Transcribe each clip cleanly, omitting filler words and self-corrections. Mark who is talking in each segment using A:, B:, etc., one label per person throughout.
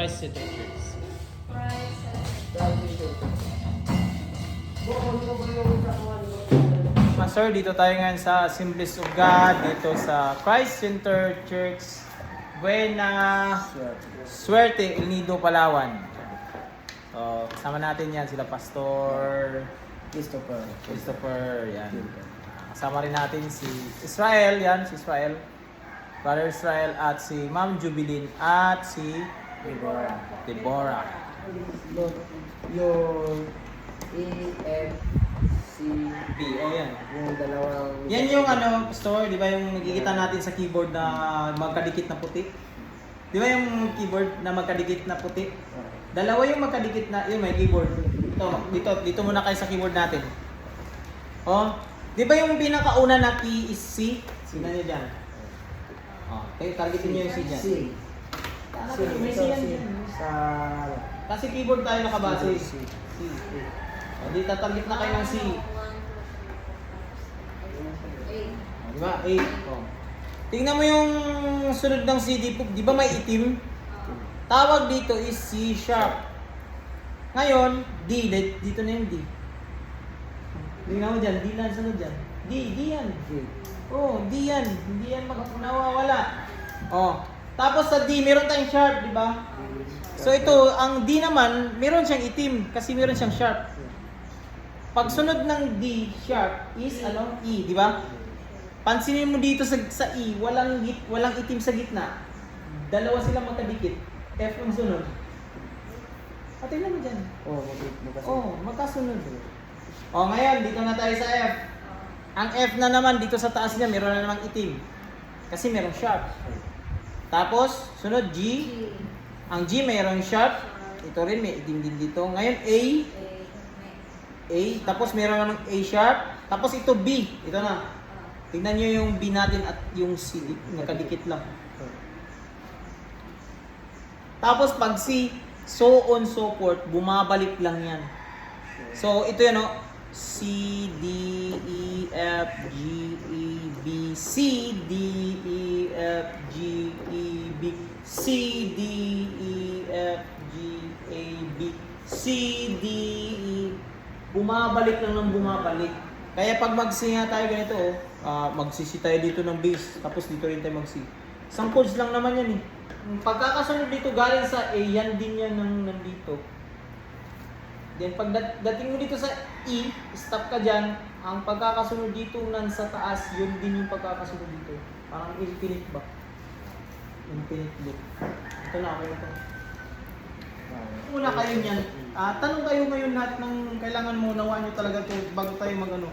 A: Christ Center Church. Sir, dito tayo ngayon sa Assemblies of God, dito sa Christ Center Church, Buena Suerte, El Nido, Palawan. So, kasama natin yan, sila Pastor Christopher, yan. Kasama rin natin si Israel, yan, si Israel. Brother Israel at si Ma'am Jubilin at si Deborah.
B: Yung EFCB.
A: Yan.
B: Yung dalawang...
A: Yan yung ano, Pastor, di ba yung nakikita natin sa keyboard na magkadikit na puti? Di ba yung keyboard na magkadikit na puti? Dalawa yung magkadikit na, yun may keyboard. Dito muna kayo sa keyboard natin. Oh, di ba yung pinakauna na key is C? Sino nyo dyan? Oh, kayo targetin nyo yung C dyan.
B: C.
A: May C yan dyan.
B: Sa...
A: Kasi keyboard tayo nakabase.
B: C.
A: O, di tatarget na kayo ng C. O, di ba? A. O. Tingnan mo yung sunod ng C, di ba may itim? Tawag dito is C sharp. Ngayon, D. Dito na yung D. Tingnan mo dyan, D lang sunod dyan. D yan. Oh, D yan. Hindi yan nawawala. Oh. Tapos sa D, meron tayong sharp, di ba? So ito, ang D naman, meron siyang itim kasi meron siyang sharp. Pag sunod ng D sharp is ano? E, di ba? Pansinin mo dito sa E, walang itim sa gitna. Dalawa silang magkadikit. F ang sunod. Tingnan mo dyan. Magkasunod. Ngayon, dito na tayo sa F. Ang F na naman, dito sa taas niya, meron na namang itim. Kasi meron sharp. Tapos, sunod G. Ang G mayroong sharp. Ito rin, may itim din dito. Ngayon, A. Tapos meron namang A sharp. Tapos ito B. Ito na. Tingnan nyo yung B natin at yung C. Nakadikit lang. Tapos pag C, so on, so forth, bumabalik lang yan. So, ito yan, no? C, D, E, F, G, E, B, C, D, E, F, G, E, B, C, D, E, F, G, A, B, C, D, E. Bumabalik lang ng bumabalik. Kaya pag mag-C nga tayo ganito, mag-C tayo dito ng bass, tapos dito rin tayo mag-C. Isang chords lang naman yan eh. Pagkakasunod dito galing sa A, yan din yan ng nandito. Then pag dating mo dito sa E, stop ka dyan. Ang pagkakasunod dito nang sa taas, yun din yung pagkakasunod dito. Parang infinite ba? Infinite loop. Ito na, okay na ito. Una kayo niyan. Tanong kayo ngayon natin ng kailangan mo, nawaan nyo talaga ito bago tayo mag-ano.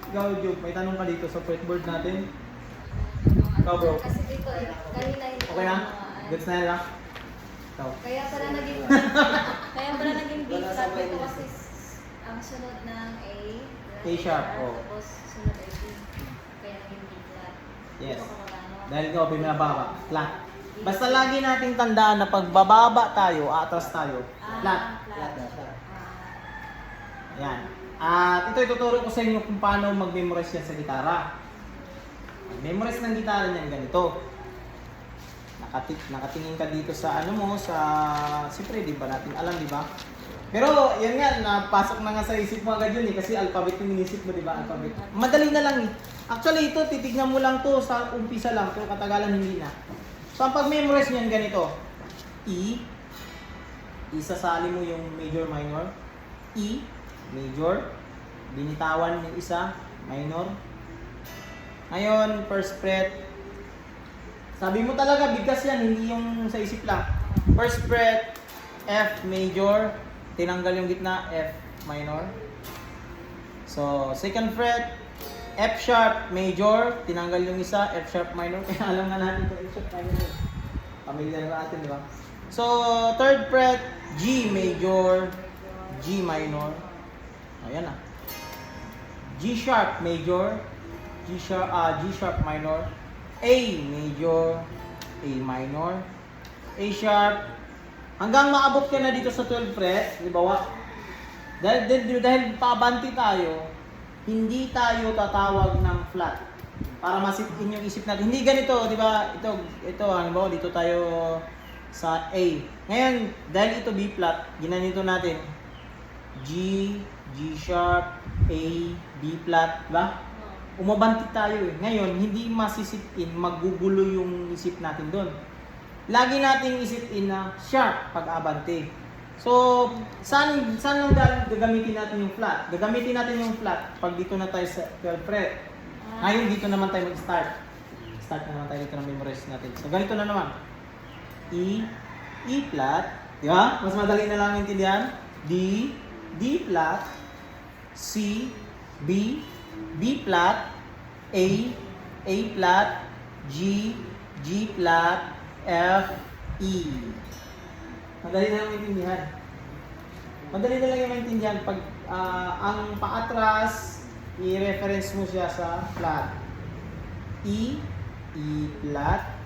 A: Ikaw, Job, may tanong ka dito sa fretboard natin. Ikaw, bro.
C: Kasi dito, kanina hindi
A: Okay na? Gets na yan lang? Ikaw.
C: Kaya pala naging beat sabi ko kasi ang sunod ng A.
A: A sharp, oh.
C: Tapos sunod ay B. Kaya naging beat flat.
A: Yes.
C: Ito ko magano.
A: Dahil ikaw, binababa. Flat. Basta lagi nating tandaan na pag bababa tayo, atras tayo. Flat.
C: Flat.
A: Ayan. At ito ituturo ko sa inyo kung paano mag-memorize yan sa gitara. Mag-memorize ng gitara niyan ganito. Nakatingin ka dito sa ano mo, siyempre di ba natin alam, di ba? Pero yan nga, napasok na nga sa isip mo agad yun eh, kasi alphabet yung inisip mo, di ba? Alphabet. Madali na lang eh. Actually ito, titignan mo lang to sa umpisa lang, pero katagalan hindi na. So ang pag-memorize niyan ganito, E, isasali mo yung major, minor, E, major, binitawan yung isa, minor. Ngayon, first fret, sabi mo talaga, bigkas yan, hindi yung sa isip lang. First fret, F major, tinanggal yung gitna, F minor. So, second fret, F sharp major, tinanggal yung isa, F sharp minor. Kaya alam nga natin ito, F sharp minor. Familiar na natin, di ba? So, third fret, G major, G minor. Ayan na. G sharp major, G sharp minor. A major, A minor, A sharp, hanggang maabot ka na dito sa 12 fret, di ba? Dahil pabanti tayo, hindi tayo tatawag ng flat. Para masitin yung isip natin. Hindi ganito, di ba? Ito halimbawa dito tayo sa A. Ngayon, dahil ito B flat, ginanito natin. G, G sharp, A, B flat, diba? Umabanti tayo eh. Ngayon, hindi masisip-in, magugulo yung isip natin doon. Lagi nating isip-in na sharp pag abante. So, saan lang gagamitin natin yung flat? Gagamitin natin yung flat pag dito na tayo sa 12th fret. Ngayon, dito naman tayo mag-start. Start na naman tayo dito ng memorize natin. So, ganito na naman. E, E flat. Di ba? Mas madali na lang intindihan. D, D flat. C, B, B flat. A flat. G, G flat. F, E. Madali na lang maintindihan. Madali na lang yung maintindihan. Pag ang paatras, i-reference mo siya sa flat. E, E flat.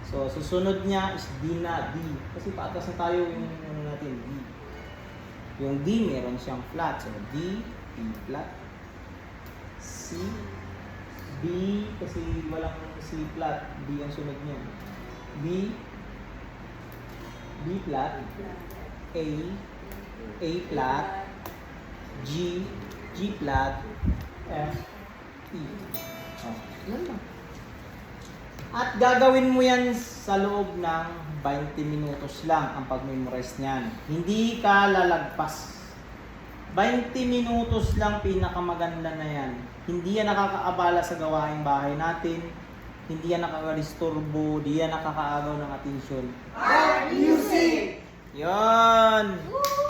A: So, susunod niya is D na, D. Kasi paatras na tayo yung ano natin, D. Yung D, meron siyang flat. So, D, E flat. C, B, kasi walang C flat. D ang sunod niya. B, B flat. A flat. G, G flat. F, E. Oh, yan lang. At gagawin mo yan sa loob ng 20 minutos lang ang pag-memorize niyan. Hindi ka lalagpas. 20 minutos lang pinakamaganda na yan. Hindi yan nakakaabala sa gawaing bahay natin. Hindi yan nakaka-disturbo. Hindi yan nakakaagaw ng atensyon.
B: Art music!
A: Yan!
C: Woo!